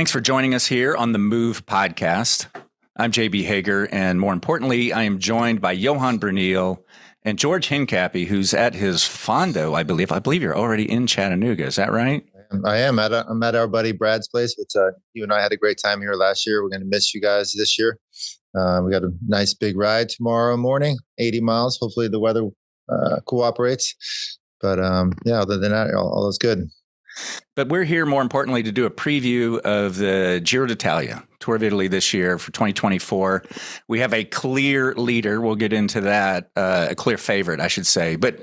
Thanks for joining us here on the Move podcast. I'm JB Hager, and more importantly, I am joined by Johan Bruneel and George Hincapie, who's at his Fondo, I believe. I believe you're already in Chattanooga. Is that right? I am. I'm at our buddy Brad's place, which you and I had a great time here last year. We're going to miss you guys this year. We got a nice big ride tomorrow morning, 80 miles. Hopefully the weather cooperates. But other than that, all is good. But we're here, more importantly, to do a preview of the Giro D'Italia, Tour of Italy this year for 2024. We have a clear leader. We'll get into that, a clear favorite, I should say. But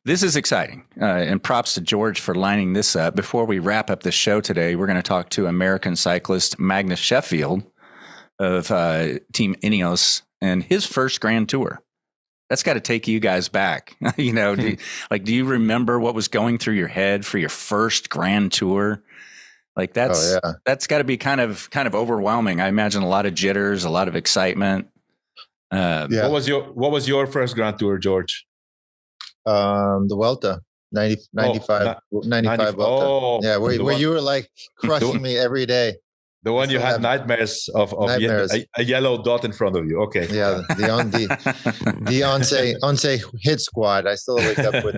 this is exciting. And props to George for lining this up. Before we wrap up the show today, we're going to talk to American cyclist Magnus Sheffield of Team Ineos and his first Grand Tour. That's got to take you guys back. Do you remember what was going through your head for your first Grand Tour? That's got to be kind of overwhelming. I imagine a lot of jitters, a lot of excitement. What was your first Grand Tour, George? The Vuelta, 95 Vuelta. Oh, yeah, where you were like crushing me every day. The one you had nightmares of a yellow dot in front of you. Okay. Yeah, the Once hit squad. I still wake up with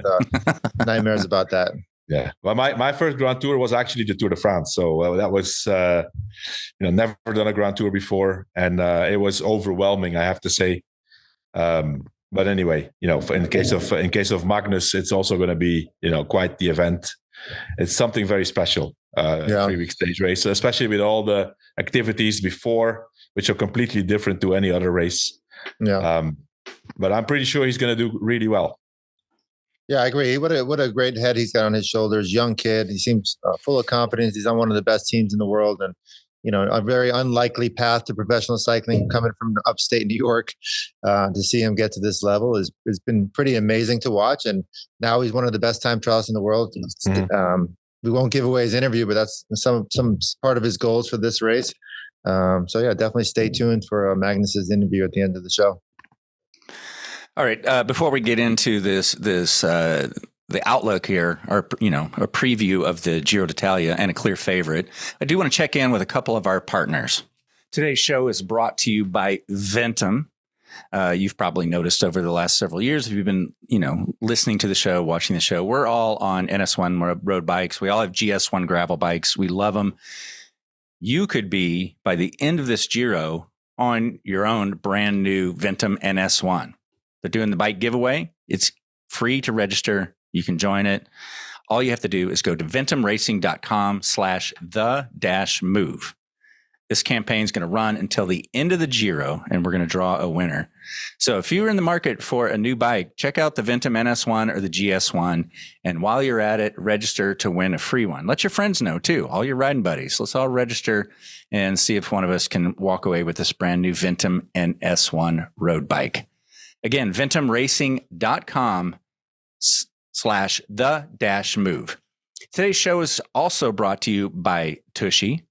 nightmares about that. Yeah. Well, my first Grand Tour was actually the Tour de France. So that was, never done a Grand Tour before. And it was overwhelming, I have to say. But anyway, in case of Magnus, it's also going to be, quite the event. It's something very special. 3-week stage race, especially with all the activities before, which are completely different to any other race. Yeah. But I'm pretty sure he's going to do really well. Yeah, I agree. What a great head he's got on his shoulders. Young kid. He seems full of confidence. He's on one of the best teams in the world, and a very unlikely path to professional cycling coming from upstate New York. To see him get to this level has been pretty amazing to watch. And now he's one of the best time trialists in the world. We won't give away his interview, but that's some part of his goals for this race. Definitely stay tuned for Magnus's interview at the end of the show. All right. Before we get into this the outlook here, or a preview of the Giro d'Italia and a clear favorite, I do want to check in with a couple of our partners. Today's show is brought to you by Ventum. You've probably noticed over the last several years, if you've been, listening to the show, watching the show, we're all on NS1 road bikes. We all have GS1 gravel bikes. We love them. You could be, by the end of this Giro, on your own brand new Ventum NS1. They're doing the bike giveaway. It's free to register. You can join it. All you have to do is go to ventumracing.com/the-move. This campaign is going to run until the end of the Giro, and we're going to draw a winner. So if you're in the market for a new bike, check out the Ventum NS1 or the GS1. And while you're at it, register to win a free one. Let your friends know, too, all your riding buddies. Let's all register and see if one of us can walk away with this brand new Ventum NS1 road bike. Again, ventumracing.com/the-move. Today's show is also brought to you by Tushy.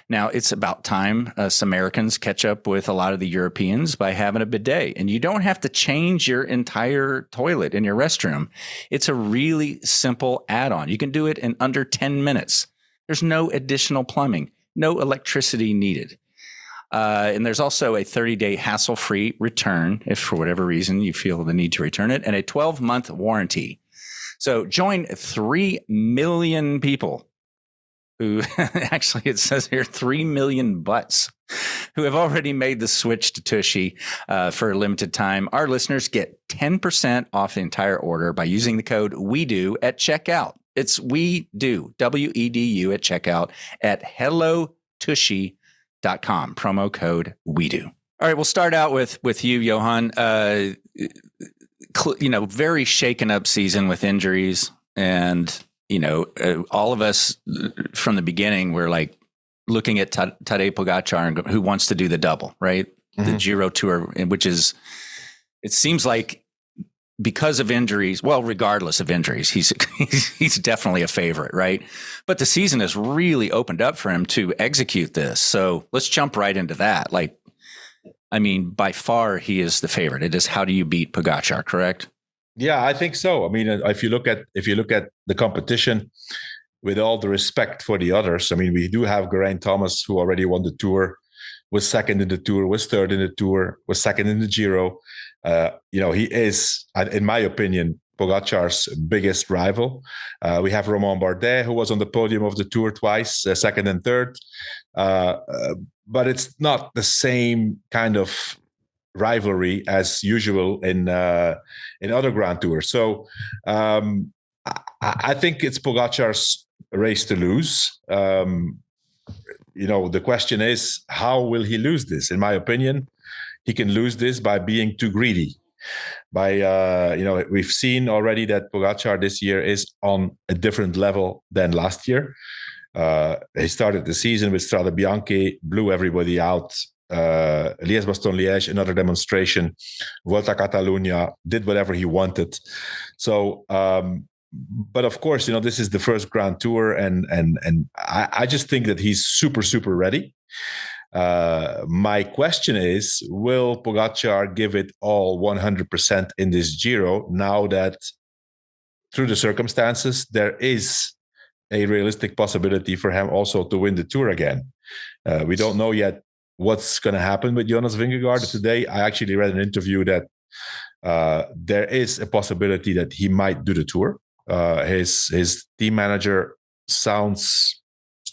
Now, it's about time us Americans catch up with a lot of the Europeans by having a bidet. And you don't have to change your entire toilet in your restroom. It's a really simple add-on. You can do it in under 10 minutes. There's no additional plumbing, no electricity needed. And there's also a 30-day hassle-free return if for whatever reason you feel the need to return it, and a 12-month warranty. So join 3 million people who actually, it says here, 3 million butts who have already made the switch to Tushy for a limited time. Our listeners get 10% off the entire order by using the code WEDO at checkout. It's WEDO, WEDU at checkout at hellotushy.com. Promo code WEDO. All right, we'll start out with you, Johan. Very shaken up season with injuries, and all of us from the beginning were like looking at Tadej Pogacar, who wants to do the double, right? Mm-hmm. The Giro Tour, which is, it seems like because of injuries, well, regardless of injuries, he's definitely a favorite, right? But the season has really opened up for him to execute this. So let's jump right into that. By far, he is the favorite. It is how do you beat Pogacar, correct? Yeah, I think so. I mean, if you look at the competition, with all the respect for the others, I mean, we do have Geraint Thomas, who already won the Tour, was second in the Tour, was third in the Tour, was second in the Giro. He is, in my opinion, Pogacar's biggest rival. We have Romain Bardet, who was on the podium of the Tour twice, second and third. But it's not the same kind of rivalry as usual in other Grand Tours. So I think it's Pogacar's race to lose. The question is, how will he lose this? In my opinion, he can lose this by being too greedy. We've seen already that Pogacar this year is on a different level than last year. He started the season with Strade Bianche, blew everybody out. Liège-Bastogne-Liège, another demonstration. Volta Catalunya, did whatever he wanted. So, but of course, this is the first Grand Tour, and I just think that he's super, super ready. My question is, will Pogacar give it all 100% in this Giro, now that through the circumstances, there is a realistic possibility for him also to win the Tour again? We don't know yet what's going to happen with Jonas Vingegaard. Today, I actually read an interview that there is a possibility that he might do the Tour. His team manager sounds,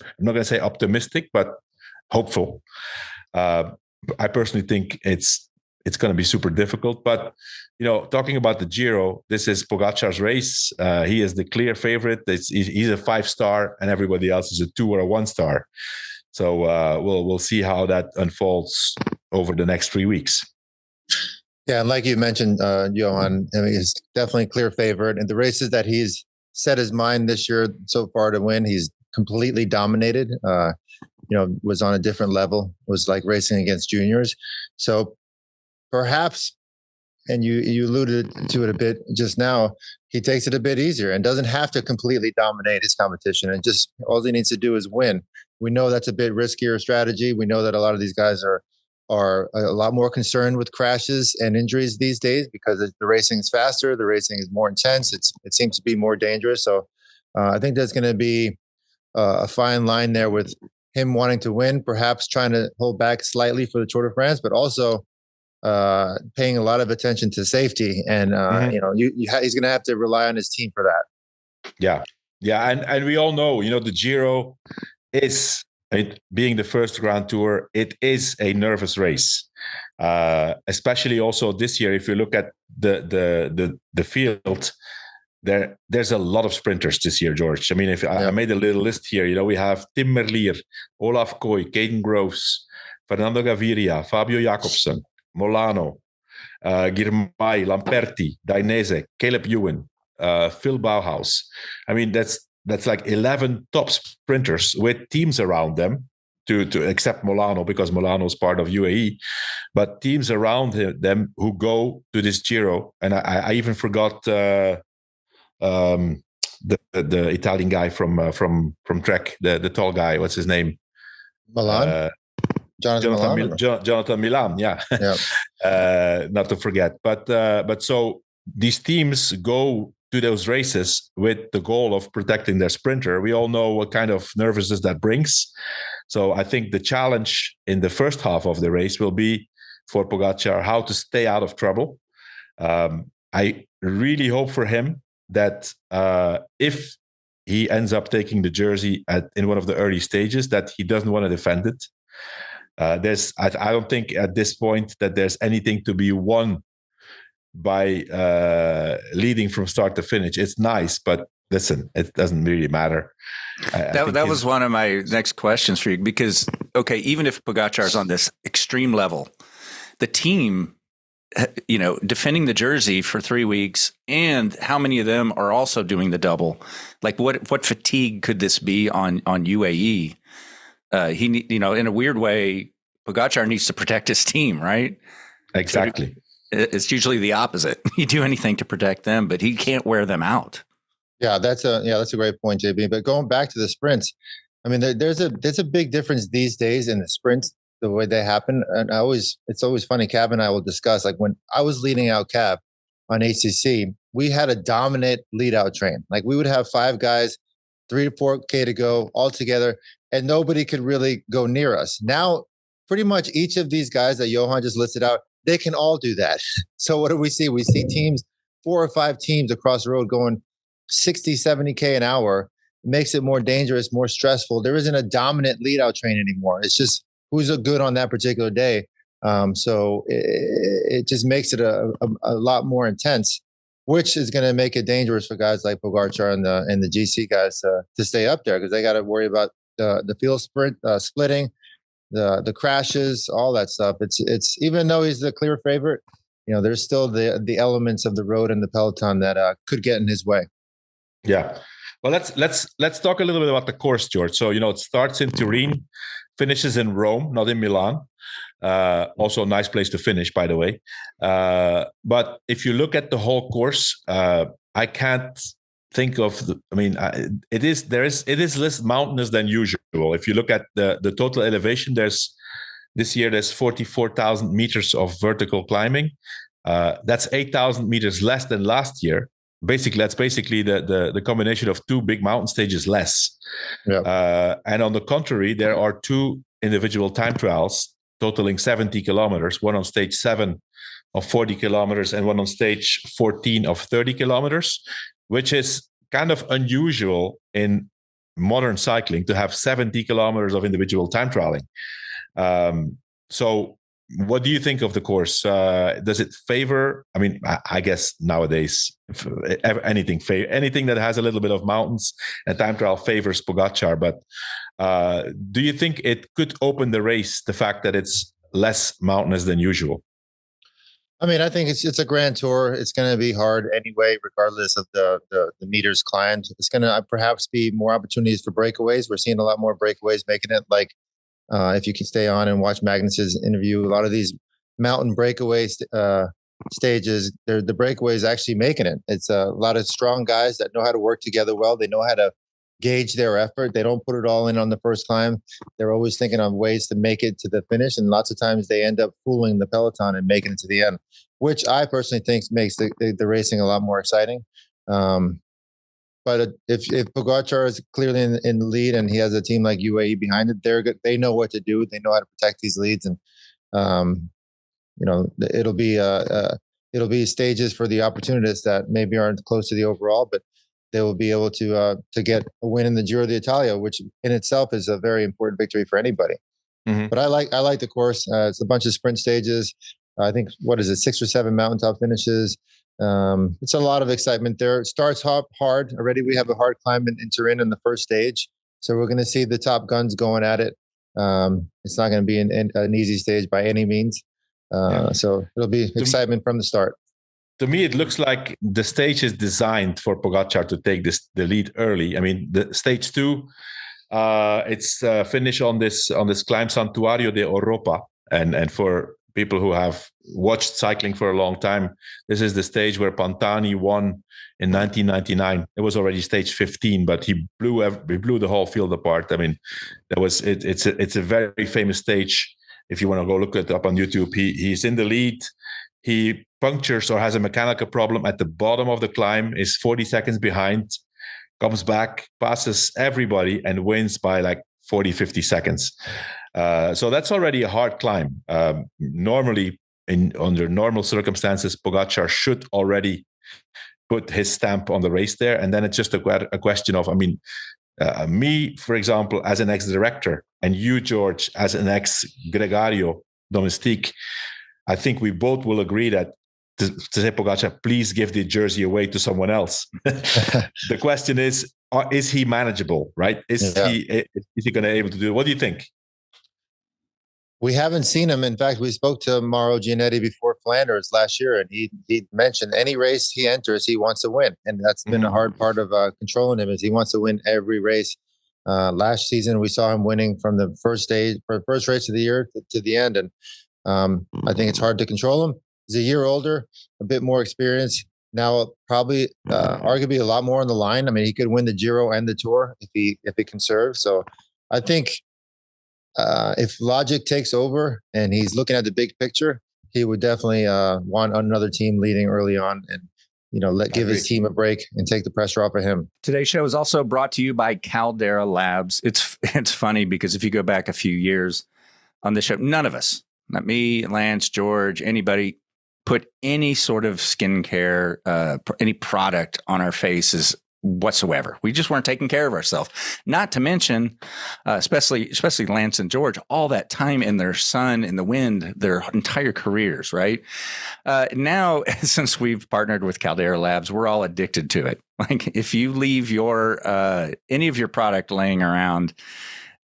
I'm not going to say optimistic, but hopeful. I personally think it's going to be super difficult. But, talking about the Giro, this is Pogacar's race. He is the clear favorite. He's a 5-star, and everybody else is a 2 or a 1-star. So we'll see how that unfolds over the next 3 weeks. Yeah, and like you mentioned, Johan, I mean, he's definitely a clear favorite. And the races that he's set his mind this year so far to win, he's completely dominated. Was on a different level, was like racing against juniors. So perhaps, and you alluded to it a bit just now, he takes it a bit easier and doesn't have to completely dominate his competition, and just all he needs to do is win. We know that's a bit riskier strategy. We know that a lot of these guys are a lot more concerned with crashes and injuries these days, because the racing is faster, the racing is more intense. It seems to be more dangerous. So I think there's going to be a fine line there with him wanting to win, perhaps trying to hold back slightly for the Tour de France, but also paying a lot of attention to safety. And he's going to have to rely on his team for that. Yeah, and we all know, the Giro is, being the first Grand Tour, it is a nervous race, especially also this year. If you look at the field, there's a lot of sprinters this year, George. I mean, I made a little list here, we have Tim Merlier, Olaf Kooi, Caden Groves, Fernando Gaviria, Fabio Jacobsen, Molano, Girmay, Lamperti, Dainese, Caleb Ewan, Phil Bauhaus. I mean, that's like 11 top sprinters with teams around them, to except Molano, because Molano is part of UAE, but teams around them who go to this Giro. And I even forgot the Italian guy from Trek, the tall guy. What's his name? Milan. Jonathan Milan. Yeah. Not to forget. But so these teams go to those races with the goal of protecting their sprinter. We all know what kind of nervousness that brings. So I think the challenge in the first half of the race will be for Pogacar how to stay out of trouble. I really hope for him that if he ends up taking the jersey in one of the early stages, that he doesn't want to defend it. I don't think at this point that there's anything to be won by leading from start to finish. It's nice, but listen, it doesn't really matter. That was one of my next questions for you, because, okay, even if Pogacar's on this extreme level, the team, defending the jersey for 3 weeks, and how many of them are also doing the double? Like, what fatigue could this be on UAE? In a weird way, Pogacar needs to protect his team, right? Exactly. So it's usually the opposite. You do anything to protect them, but he can't wear them out. Yeah, that's a great point, JB. But going back to the sprints, I mean, there's a big difference these days in the sprints, the way they happen. And it's always funny. Cab and I will discuss, like, when I was leading out Cab on ACC, we had a dominant lead out train. Like, we would have 5 guys 3 to 4K to go all together, and nobody could really go near us. Now, pretty much each of these guys that Johan just listed out, they can all do that. So what do we see? We see teams, 4 or 5 teams across the road going 60, 70K an hour. It makes it more dangerous, more stressful. There isn't a dominant lead out train anymore. It's just who's a good on that particular day. So it just makes it a lot more intense, which is going to make it dangerous for guys like Pogacar and the GC guys to stay up there, because they got to worry about the field splitting, the crashes, all that stuff. It's even though he's the clear favorite, there's still the elements of the road and the peloton that could get in his way. Yeah. Well, let's talk a little bit about the course, George. So it starts in Turin, finishes in Rome, not in Milan. Also a nice place to finish, by the way. But if you look at the whole course, I can't think of it is less mountainous than usual. If you look at the total elevation, this year there's 44,000 meters of vertical climbing. That's 8,000 meters less than last year. That's basically the combination of 2 big mountain stages less. Yeah. And on the contrary, there are 2 individual time trials totaling 70 kilometers, one on stage 7 of 40 kilometers and one on stage 14 of 30 kilometers, which is kind of unusual in modern cycling to have 70 kilometers of individual time trialing. So what do you think of the course? Does it favor? I guess nowadays anything that has a little bit of mountains and time trial favors Pogacar. But do you think it could open the race, the fact that it's less mountainous than usual? I think it's a grand tour. It's going to be hard anyway, regardless of the meters climbed. It's going to perhaps be more opportunities for breakaways. We're seeing a lot more breakaways making it. Like if you can stay on and watch Magnus's interview, a lot of these mountain breakaway stages, the breakaways actually making it. It's a lot of strong guys that know how to work together well. They know how to gauge their effort. They don't put it all in on the first climb. They're always thinking of ways to make it to the finish, and lots of times they end up fooling the peloton and making it to the end, which I personally think makes the racing a lot more exciting. But if Pogacar is clearly in the lead and he has a team like UAE behind it, they're good. They know what to do. They know how to protect these leads, and it'll be stages for the opportunists that maybe aren't close to the overall, but they will be able to get a win in the Giro D'Italia, which in itself is a very important victory for anybody. Mm-hmm. But I like the course. It's a bunch of sprint stages. I think, 6 or 7 mountaintop finishes. It's a lot of excitement there. It starts hard already. We have a hard climb in Turin in the first stage, so we're going to see the top guns going at it. It's not going to be an easy stage by any means. So it'll be excitement from the start. To me, it looks like the stage is designed for Pogacar to take the lead early. The stage 2, it's finish on this climb Santuario de Europa, and for people who have watched cycling for a long time, this is the stage where Pantani won in 1999. It was already stage 15, but he blew the whole field apart. It's a very famous stage. If you want to go look it up on YouTube, he's in the lead. He punctures or has a mechanical problem at the bottom of the climb, is 40 seconds behind, comes back, passes everybody, and wins by 40, 50 seconds. So that's already a hard climb. Normally, under normal circumstances, Pogacar should already put his stamp on the race there. And then it's just a question of, me, for example, as an ex-director, and you, George, as an ex-gregario domestique, I think we both will agree that to say, Pogacar, please give the jersey away to someone else. The question is he manageable, right? Is he going to be able to do it? What do you think? We haven't seen him. In fact, we spoke to Mauro Gianetti before Flanders last year, and he mentioned any race he enters, he wants to win. And that's been a hard part of controlling him, is he wants to win every race. Last season, we saw him winning from the first race of the year to the end. And I think it's hard to control him. He's a year older, a bit more experienced. Now, probably, arguably a lot more on the line. He could win the Giro and the Tour if he can serve. So I think if logic takes over and he's looking at the big picture, he would definitely want another team leading early on. And, give his team a break and take the pressure off of him. Today's show is also brought to you by Caldera Labs. It's funny because if you go back a few years on this show, none of us, not me, Lance, George, anybody, put any sort of skincare, any product on our faces whatsoever. We just weren't taking care of ourselves. Not to mention, especially Lance and George, all that time in their sun, in the wind, their entire careers, right? Now, since we've partnered with Caldera Labs, we're all addicted to it. Like if you leave your any of your product laying around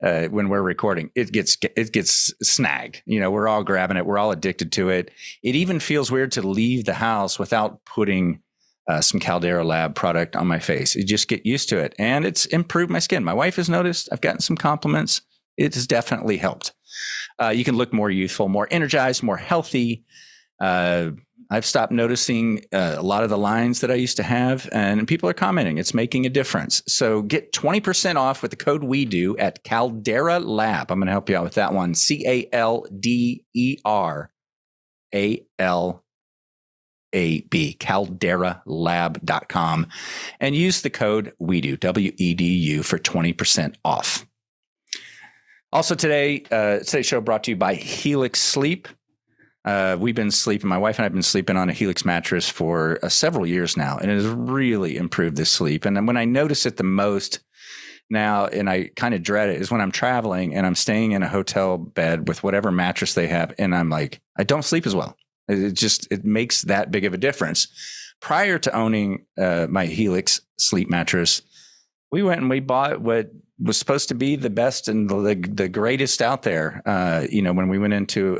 when we're recording, it gets snagged. We're all grabbing it. We're all addicted to it. It even feels weird to leave the house without putting some Caldera Lab product on my face. You just get used to it, and it's improved my skin. My wife has noticed. I've gotten some compliments. It has definitely helped. You can look more youthful, more energized, more healthy. I've stopped noticing a lot of the lines that I used to have, and people are commenting. It's making a difference. So get 20% off with the code WEDO at Caldera Lab. I'm going to help you out with that one. CALDERALAB, calderalab.com, and use the code WEDO, WEDU, for 20% off. Also today's show brought to you by Helix Sleep. We've been sleeping, my wife and I have been sleeping on a Helix mattress for several years now, and it has really improved the sleep. And then when I notice it the most now, and I kind of dread it, is when I'm traveling and I'm staying in a hotel bed with whatever mattress they have, and I'm like, I don't sleep as well. It makes that big of a difference. Prior to owning my Helix sleep mattress, we went and we bought what was supposed to be the best and the greatest out there. When we went into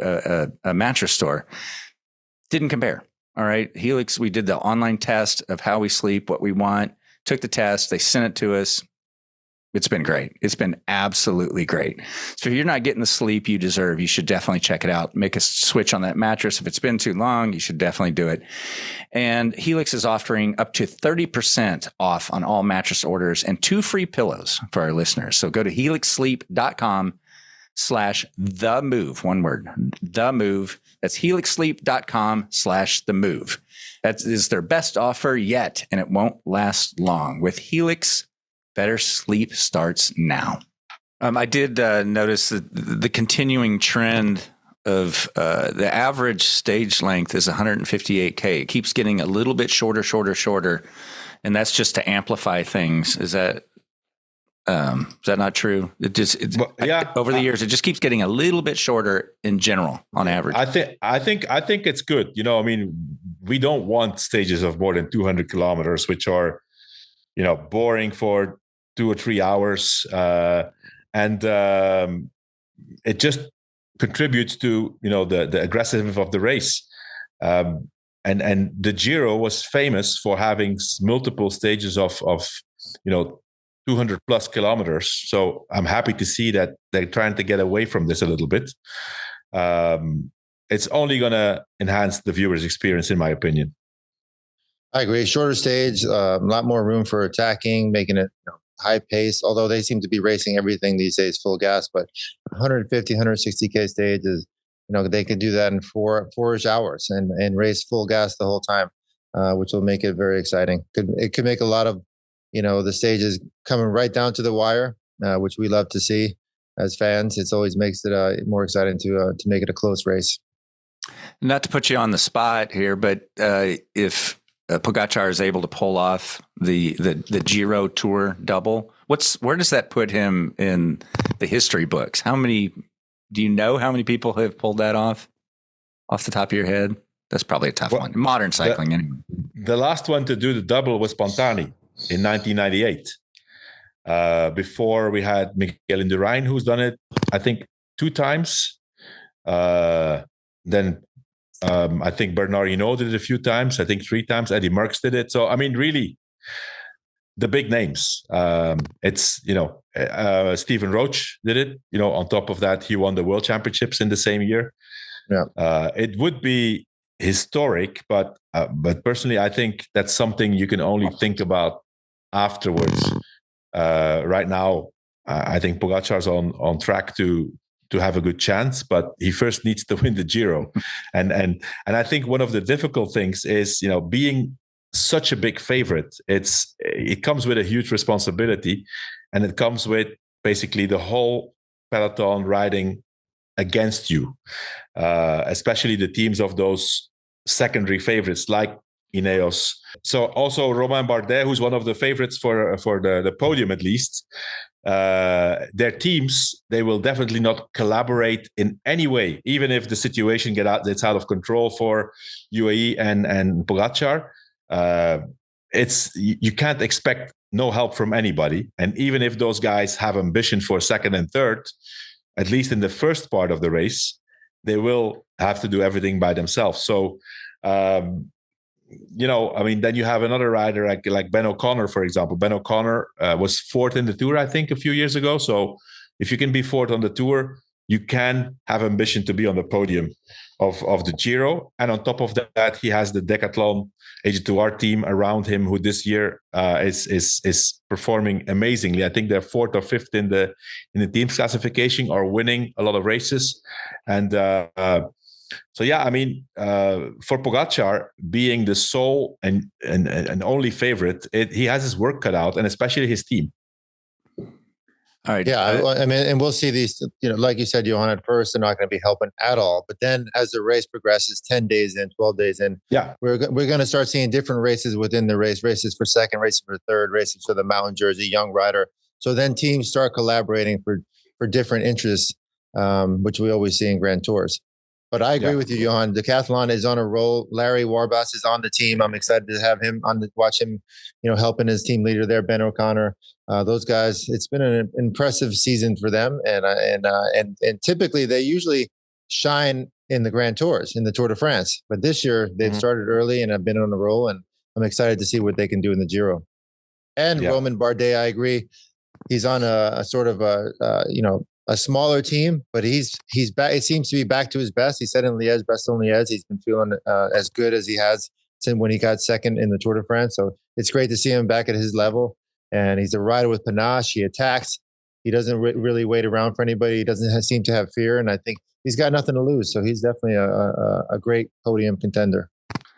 a mattress store, didn't compare. All right. Helix, we did the online test of how we sleep, what we want, took the test. They sent it to us. It's been great. It's been absolutely great. So if you're not getting the sleep you deserve, you should definitely check it out. Make a switch on that mattress. If it's been too long, you should definitely do it. And Helix is offering up to 30% off on all mattress orders and 2 free pillows for our listeners. So go to helixsleep.com/themove. One word, the move. That's helixsleep.com/themove. That is their best offer yet, and it won't last long. With Helix, better sleep starts now. I did notice the continuing trend of the average stage length is 158K. It keeps getting a little bit shorter, and that's just to amplify things. Is that not true? Over the years, it just keeps getting a little bit shorter in general on average. I think it's good. We don't want stages of more than 200 kilometers, which are boring for 2 or 3 hours. And it just contributes to, the aggressiveness of the race. And the Giro was famous for having multiple stages of 200 plus kilometers. So I'm happy to see that they're trying to get away from this a little bit. It's only going to enhance the viewer's experience, in my opinion. I agree. Shorter stage, a lot more room for attacking, making it high pace, although they seem to be racing everything these days full gas. But 150, 160K stage is, they could do that in four-ish hours and race full gas the whole time, which will make it very exciting. It could make a lot of, the stages coming right down to the wire, which we love to see as fans. It always makes it more exciting to make it a close race. Not to put you on the spot here, but if Pogacar is able to pull off the Giro Tour double, where does that put him in the history books? Do you know how many people have pulled that off the top of your head? That's probably a tough one. Modern cycling, anyway. The last one to do the double was Pantani in 1998. Before we had Miguel Indurain, who's done it, I think 2 times. Then I think Bernard Hinault did it a few times. I think 3 times. Eddie Merckx did it. So, really, the big names. It's, Stephen Roach did it. On top of that, he won the World Championships in the same year. Yeah. It would be historic, but personally, I think that's something you can only think about afterwards. Right now, I think Pogacar's on track to have a good chance, but he first needs to win the Giro. And I think one of the difficult things is, being such a big favorite. It comes with a huge responsibility, and it comes with basically the whole peloton riding against you, especially the teams of those secondary favorites like Ineos. So also Romain Bardet, who's one of the favorites for the podium at least. Their teams, they will definitely not collaborate in any way, even if the situation gets out of control for UAE and Pogacar. You can't expect no help from anybody. And even if those guys have ambition for second and third, at least in the first part of the race, they will have to do everything by themselves. So, then you have another rider like Ben O'Connor, for example. Ben O'Connor was fourth in the Tour, I think, a few years ago. So if you can be fourth on the Tour, you can have ambition to be on the podium of the Giro. And on top of that, he has the Decathlon AG2R team around him, who this year is performing amazingly. I think they're fourth or fifth in the team's classification, or winning a lot of races. And for Pogacar, being the sole and only favorite, he has his work cut out, and especially his team. All right. Yeah, and we'll see these, like you said, Johan, at first, they're not going to be helping at all. But then as the race progresses, 10 days in, 12 days in, we're going to start seeing different races within the races for second, races for third, races for the mountain jersey, young rider. So then teams start collaborating for different interests, which we always see in Grand Tours. But I agree with you, Johan. Decathlon is on a roll. Larry Warbass is on the team. I'm excited to have him watch him, helping his team leader there, Ben O'Connor. Those guys, it's been an impressive season for them, and typically they usually shine in the Grand Tours, in the Tour de France. But this year they've started early and have been on a roll, and I'm excited to see what they can do in the Giro. And Romain Bardet, I agree, he's on a sort of a smaller team, but he's back. It seems to be back to his best. He said in Liège, best on Liège, he's been feeling as good as he has since when he got second in the Tour de France. So it's great to see him back at his level. And he's a rider with panache. He attacks. He doesn't really wait around for anybody. He doesn't seem to have fear. And I think he's got nothing to lose. So he's definitely a great podium contender.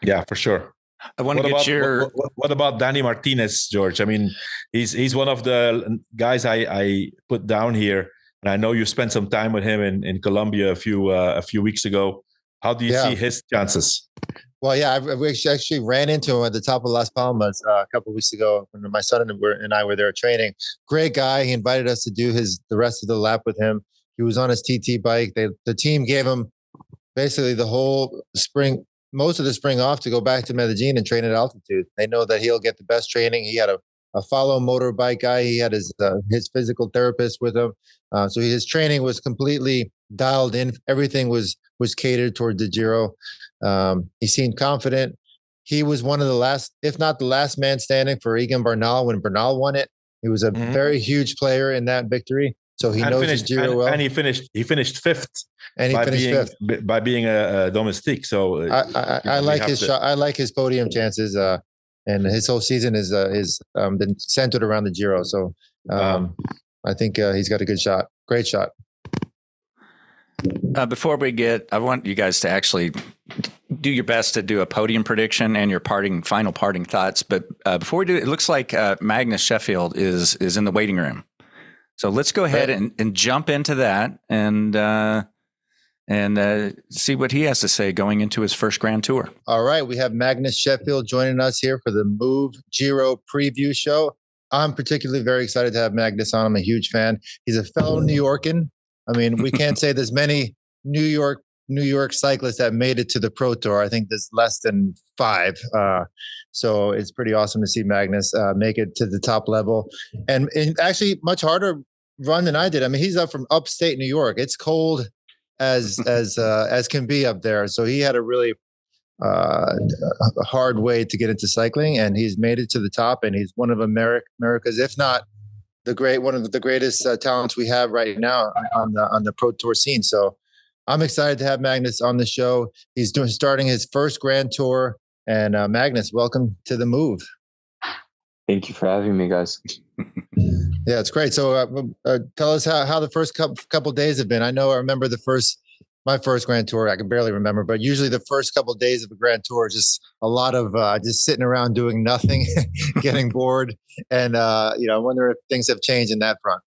Yeah, for sure. I want to get your. What about Danny Martinez, George? I mean, he's one of the guys I put down here. And I know you spent some time with him in Colombia a few weeks ago. How do you see his chances? Well, we actually ran into him at the top of Las Palmas a couple of weeks ago when my son and I were there training. Great guy. He invited us to do the rest of the lap with him. He was on his TT bike. The team gave him basically the whole spring, most of the spring off, to go back to Medellin and train at altitude. They know that he'll get the best training. He had a follow motorbike guy. He had his physical therapist with him. So his training was completely dialed in. Everything was catered toward the Giro. He seemed confident. He was one of the last, if not the last man standing for Egan Bernal when Bernal won it. He was a very huge player in that victory. So he knows his Giro well. And he finished fifth. And he finished fifth by being a domestique. So I like his shot. I like his podium chances. And his whole season is been centered around the Giro. So I think he's got a good shot. Great shot. Before I want you guys to actually do your best to do a podium prediction and your final parting thoughts. But before we do, it looks like Magnus Sheffield is in the waiting room. So let's go ahead and jump into that and see what he has to say going into his first Grand Tour. All right. We have Magnus Sheffield joining us here for the Move Giro preview show. I'm particularly very excited to have Magnus on. I'm a huge fan. He's a fellow New Yorkan. I mean, we can't say there's many New York cyclists that made it to the Pro Tour. I think there's less than 5. So it's pretty awesome to see Magnus make it to the top level, and actually much harder run than I did. I mean, he's up from upstate New York. It's cold as can be up there. So he had a really hard way to get into cycling, and he's made it to the top. And he's one of America's, if not one of the greatest talents we have right now on the Pro Tour scene. So I'm excited to have Magnus on the show. He's starting his first Grand Tour. And Magnus, welcome to the Move. Thank you for having me, guys. Yeah, it's great. So tell us how the first couple days have been. I remember the first my first Grand Tour, I can barely remember, but usually the first couple of days of a Grand Tour is just a lot of just sitting around doing nothing, getting bored. And, I wonder if things have changed in that front.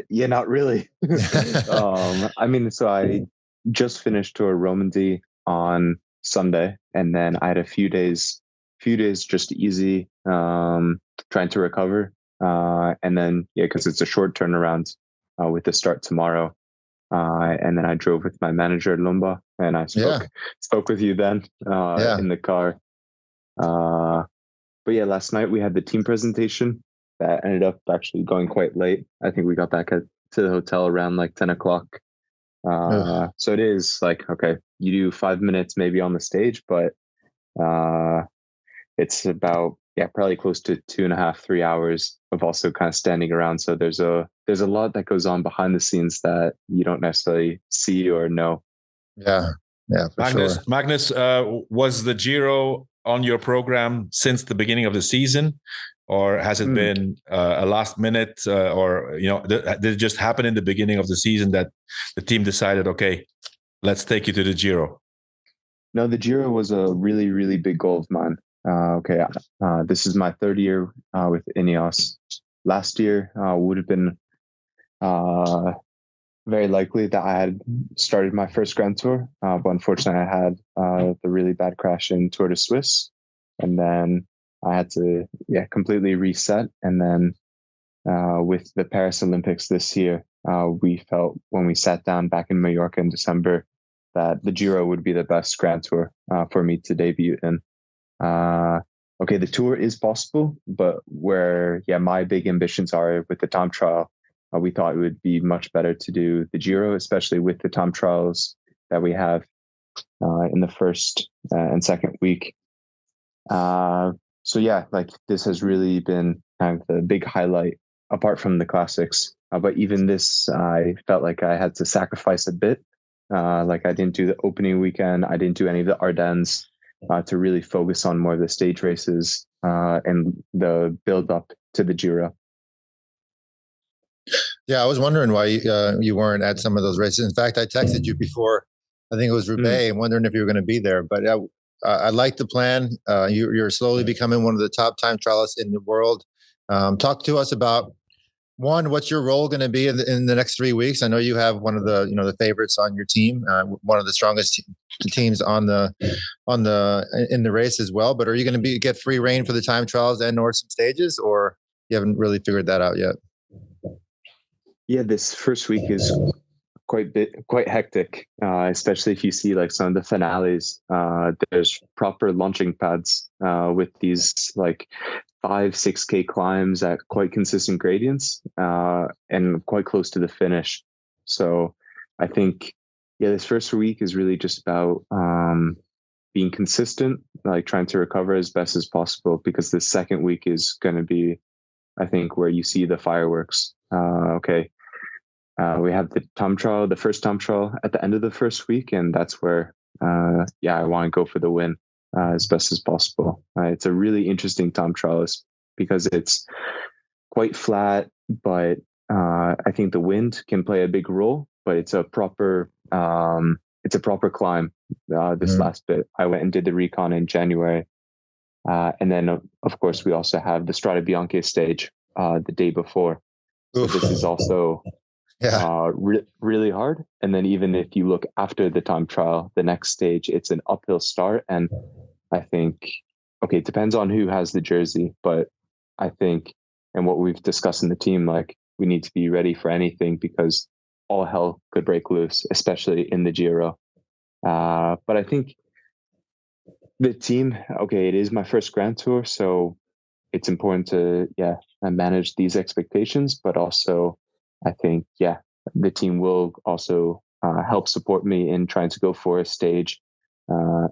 Yeah, not really. I mean, so I just finished Tour Romandy on Sunday, and then I had a few days just easy, trying to recover. And then, because it's a short turnaround with the start tomorrow. And then I drove with my manager, Lumba, and I spoke with you then in the car. But yeah, last night we had the team presentation that ended up actually going quite late. I think we got back to the hotel around like 10 o'clock. So it is like, okay, you do 5 minutes maybe on the stage, but it's about probably close to 2.5, 3 hours of also kind of standing around. So there's a lot that goes on behind the scenes that you don't necessarily see or know. Yeah, for sure. Magnus, was the Giro on your program since the beginning of the season, or has it been a last minute, or did it just happen in the beginning of the season that the team decided, okay, let's take you to the Giro? No, the Giro was a really, really big goal of mine. This is my third year with Ineos. Last year would have been very likely that I had started my first Grand Tour, but unfortunately I had the really bad crash in Tour de Suisse, and then I had to completely reset. And then with the Paris Olympics this year, we felt when we sat down back in Mallorca in December that the Giro would be the best Grand Tour for me to debut in. The Tour is possible, but where my big ambitions are with the time trial, we thought it would be much better to do the Giro, especially with the time trials that we have in the first and second week. This has really been kind of the big highlight apart from the classics. But even this, I felt like I had to sacrifice a bit. I didn't do the opening weekend. I didn't do any of the Ardennes to really focus on more of the stage races and the build up to the Giro. Yeah, I was wondering why you weren't at some of those races. In fact, I texted you before, I think it was Roubaix, and wondering if you were going to be there. But I like the plan. You're slowly becoming one of the top time trialists in the world. Talk to us about, one, what's your role going to be in the next 3 weeks? I know you have one of the the favorites on your team, one of the strongest teams in the race as well. But are you going to get free reign for the time trials and or some stages, or you haven't really figured that out yet? Yeah, this first week is quite hectic, especially if you see like some of the finales. There's proper launching pads with these like 5-6K climbs at quite consistent gradients and quite close to the finish. So I think this first week is really just about being consistent, like trying to recover as best as possible, because the second week is going to be, I think, where you see the fireworks. We have the time trial, the first time trial at the end of the first week, and that's where I want to go for the win as best as possible. It's a really interesting time trial because it's quite flat, but I think the wind can play a big role. But it's a proper climb. This last bit, I went and did the recon in January, and then of course we also have the Strade Bianche stage the day before. So this is also really hard. And then even if you look after the time trial, the next stage, it's an uphill start. And I think, it depends on who has the jersey, but I think, and what we've discussed in the team, like we need to be ready for anything because all hell could break loose, especially in the Giro. But I think the team, it is my first Grand Tour, so it's important to manage these expectations, but also I think the team will also help support me in trying to go for a stage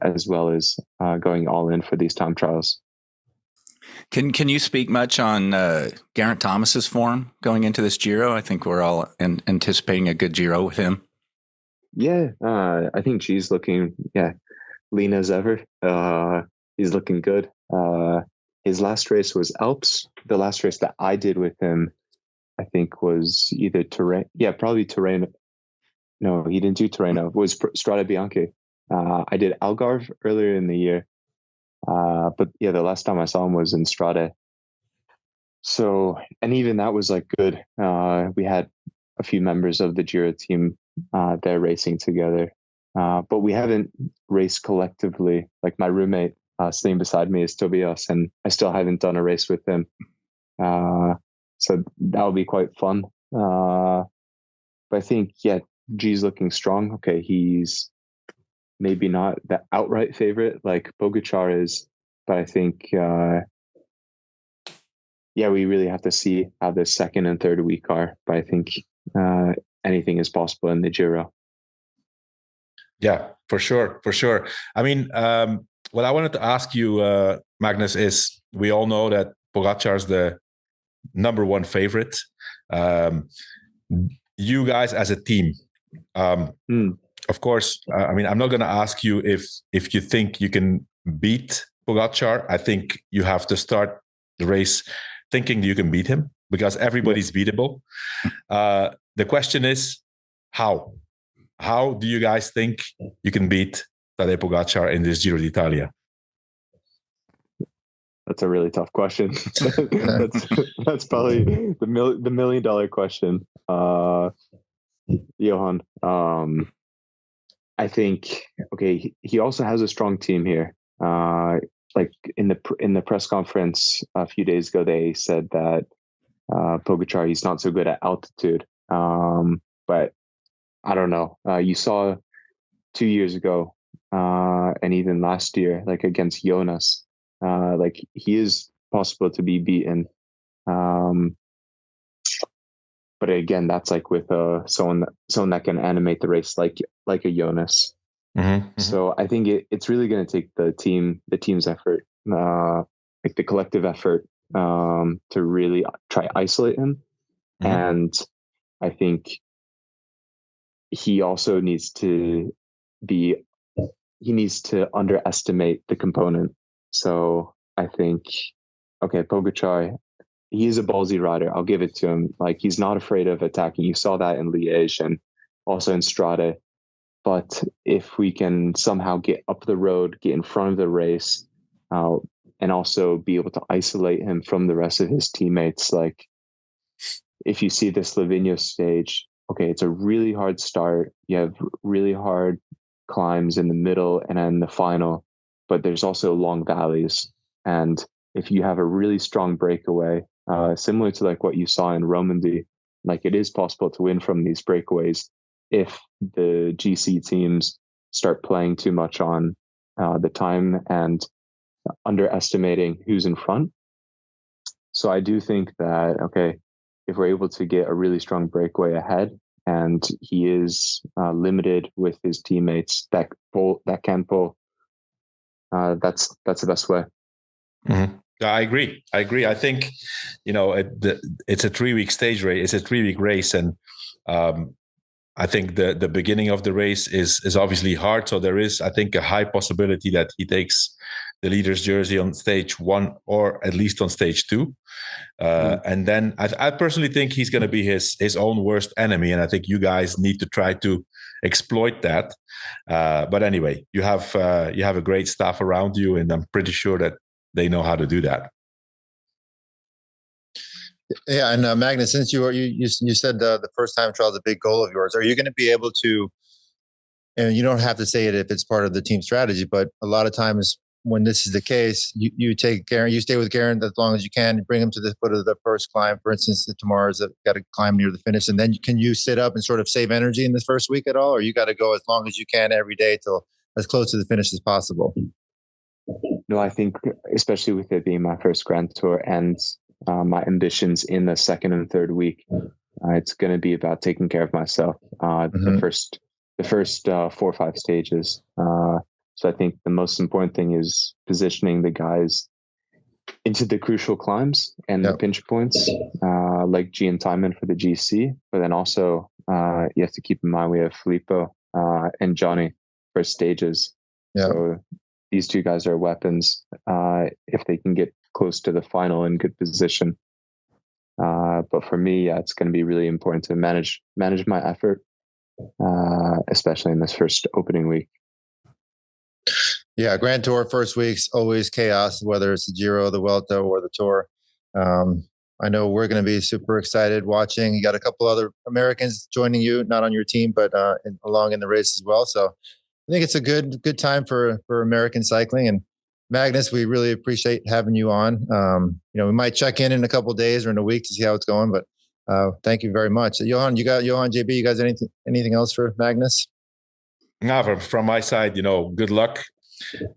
as well as going all in for these time trials. Can you speak much on Geraint Thomas's form going into this Giro? I think we're all anticipating a good Giro with him. Yeah, I think she's looking lean as ever. He's looking good. His last race was Alps. The last race that I did with him, I think, was either Tirreno. Yeah, probably Tirreno. No, he didn't do Tirreno. It was Strade Bianche. I did Algarve earlier in the year. But yeah, the last time I saw him was in Strade. So, and even that was like good. We had a few members of the Giro team there racing together. But we haven't raced collectively. Like my roommate sitting beside me is Tobias, and I still haven't done a race with him. So that would be quite fun. But I think, yeah, G's looking strong. Okay, he's maybe not the outright favorite like Pogacar is, but I think, we really have to see how the second and third week are. But I think anything is possible in the Giro. Yeah, for sure. I mean, what I wanted to ask you, Magnus, is we all know that Pogacar is the number one favorite. You guys as a team, of course, I mean, I'm not going to ask you if you think you can beat Pogacar. I think you have to start the race thinking you can beat him, because everybody's beatable. The question is, how? How do you guys think you can beat Tadej Pogacar in this Giro D'Italia? That's a really tough question. that's probably the $1 million question, Johan. I think, okay, he also has a strong team here. Like in the press conference a few days ago, they said that Pogacar, he's not so good at altitude. But I don't know. You saw 2 years ago, and even last year, like against Jonas, like he is possible to be beaten. But again, that's like with someone that can animate the race like a Jonas. Mm-hmm. So I think it's really going to take the team's effort, like the collective effort, to really try isolate him. Mm-hmm. And I think he also needs to underestimate the component. So I think, okay, Pogacar, he is a ballsy rider. I'll give it to him. Like, he's not afraid of attacking. You saw that in Liège and also in Strade. But if we can somehow get up the road, get in front of the race, and also be able to isolate him from the rest of his teammates, like if you see the Slovenia stage, okay, it's a really hard start. You have really hard climbs in the middle and then the final, but there's also long valleys. And if you have a really strong breakaway, similar to like what you saw in Romandy, like it is possible to win from these breakaways if the GC teams start playing too much on the time and underestimating who's in front. So I do think that, okay, if we're able to get a really strong breakaway ahead and he is limited with his teammates that can pull, that's the best way. Mm-hmm. I agree. I think, it's a 3-week stage race. It's a 3-week race. And I think the beginning of the race is obviously hard. So there is, I think, a high possibility that he takes the leader's jersey on stage 1 or at least on stage 2. And then I personally think he's going to be his own worst enemy. And I think you guys need to try to exploit that. But anyway, you have a great staff around you, and I'm pretty sure that they know how to do that. Yeah, and Magnus, since you said the first time trial is a big goal of yours, are you going to be able to? And you don't have to say it if it's part of the team strategy, but a lot of times when this is the case, you take Garen, you stay with Garen as long as you can, you bring him to the foot of the first climb. For instance, tomorrow's got to climb near the finish, and then can you sit up and sort of save energy in this first week at all, or you got to go as long as you can every day till as close to the finish as possible? No, I think especially with it being my first Grand Tour and my ambitions in the second and third week, it's going to be about taking care of myself. The first 4 or 5 stages. So I think the most important thing is positioning the guys into the crucial climbs and the pinch points, like G and Timon for the GC. But then also you have to keep in mind we have Filippo and Johnny for stages. Yeah. So these 2 guys are weapons if they can get close to the final in good position. But for me, it's going to be really important to manage my effort especially in this first opening week. Yeah, Grand Tour first week's always chaos, whether it's the Giro, the Vuelta, or the Tour. I know we're going to be super excited watching. You got a couple other Americans joining you, not on your team, but along in the race as well. So I think it's a good time for American cycling. And Magnus, we really appreciate having you on. We might check in a couple of days or in a week to see how it's going, but thank you very much. Johan, JB, you guys anything else for Magnus? No, from my side, good luck.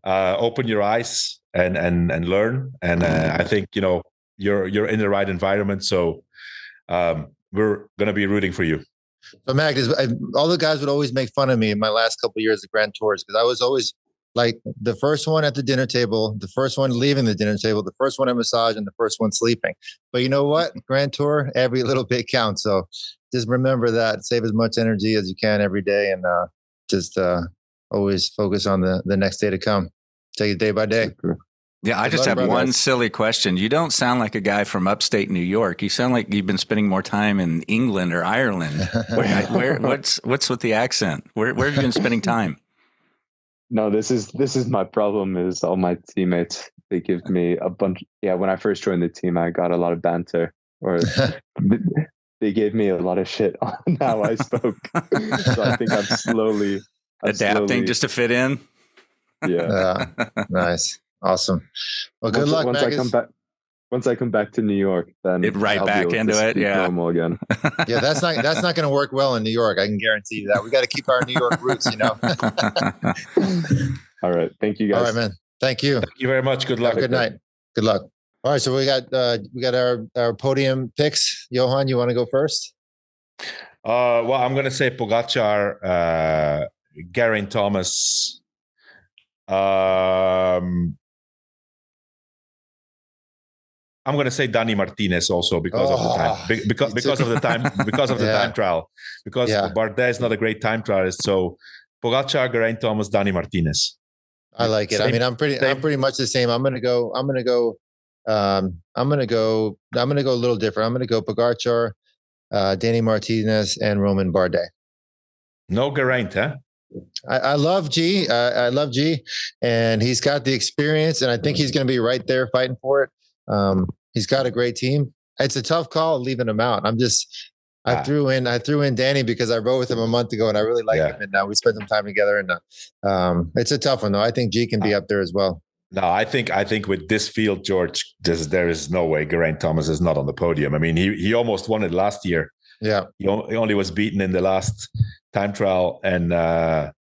Open your eyes and learn. And I think, you're in the right environment. So we're going to be rooting for you. So Magnus, all the guys would always make fun of me in my last couple of years of Grand Tours because I was always like the first one at the dinner table, the first one leaving the dinner table, the first one at massage, and the first one sleeping. But you know what? Grand Tour, every little bit counts. So just remember that. Save as much energy as you can every day, and just always focus on the next day to come. Take it day by day. Yeah, I just have one silly question. You don't sound like a guy from upstate New York. You sound like you've been spending more time in England or Ireland. What's with the accent? Where have you been spending time? No, this is my problem. Is all my teammates, they give me a bunch. Yeah, when I first joined the team, I got a lot of banter, or they gave me a lot of shit on how I spoke. So I think I'm slowly adapting just to fit in. Yeah. Nice. Awesome. Well, good luck, Magnus. Once I come back to New York, then I'll back into it. Yeah, normal again. Yeah, that's not going to work well in New York. I can guarantee you that. We got to keep our New York roots, All right. Thank you, guys. All right, man. Thank you. Thank you very much. Good luck. Good night. Good luck. All right. So we got our podium picks. Johan, you want to go first? Well, I'm going to say Pogacar, Geraint Thomas. I'm going to say Dani Martinez also because of the time, because of the time trial, because Bardet is not a great time trialist. So Pogacar, Geraint Thomas, Dani Martinez. I like it. I'm pretty much the same. I'm going to go a little different. I'm going to go Pogacar, Dani Martinez, and Romain Bardet. No Geraint, huh? I love G. I love G, and he's got the experience, and I think he's going to be right there fighting for it. He's got a great team. It's a tough call leaving him out. I threw in Danny because I rode with him a month ago and I really like him. And now we spent some time together, and it's a tough one though. I think G can be up there as well. No, I think with this field, George, there is no way Geraint Thomas is not on the podium. I mean, he almost won it last year. Yeah, he only was beaten in the last time trial, and I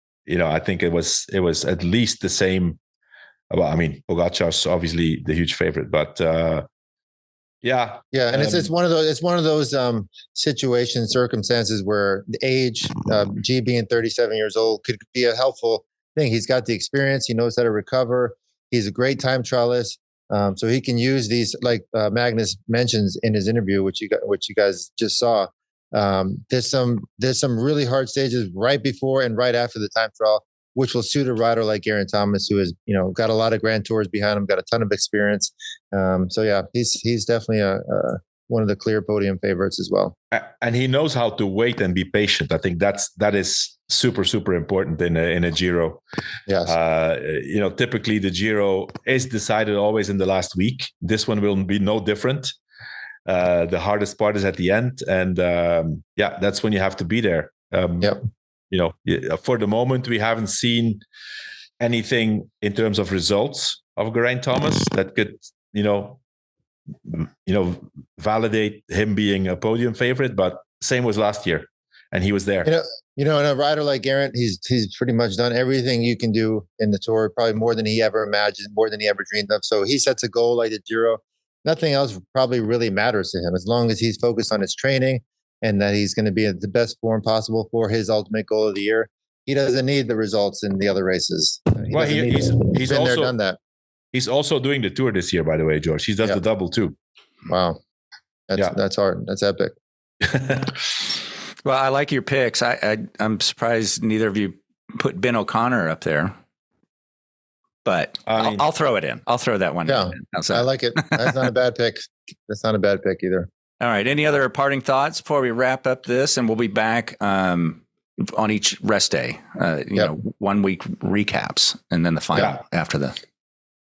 think it was at least the same. Well, I mean, Pogacar's obviously the huge favorite, but and it's one of those circumstances where the age, G being 37 years old, could be a helpful thing. He's got the experience. He knows how to recover. He's a great time trialist, so he can use these, like Magnus mentions in his interview, which you guys just saw. There's some really hard stages right before and right after the time trial, which will suit a rider like Geraint Thomas, who has got a lot of Grand Tours behind him, got a ton of experience. He's definitely one of the clear podium favorites as well. And he knows how to wait and be patient. I think that is super, super important in a Giro. Yes. Typically the Giro is decided always in the last week. This one will be no different. The hardest part is at the end, and that's when you have to be there. For the moment, we haven't seen anything in terms of results of Geraint Thomas that could, validate him being a podium favorite. But same was last year, and he was there. And a rider like Geraint, he's pretty much done everything you can do in the Tour, probably more than he ever imagined, more than he ever dreamed of. So he sets a goal like the Giro. Nothing else probably really matters to him as long as he's focused on his training and that he's going to be in the best form possible for his ultimate goal of the year. He doesn't need the results in the other races. He's been also there, done that. He's also doing the Tour this year, by the way, George. He does the double too. Wow. That's hard. That's epic. Well, I like your picks. I'm surprised neither of you put Ben O'Connor up there. But I'll throw it in. I'll throw that one in. I like it. That's not a bad pick. That's not a bad pick either. All right. Any other parting thoughts before we wrap up this? And we'll be back on each rest day. You know, 1 week recaps, and then the final after the.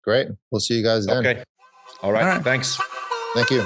Great. We'll see you guys then. Okay. All right. Thanks. Thank you.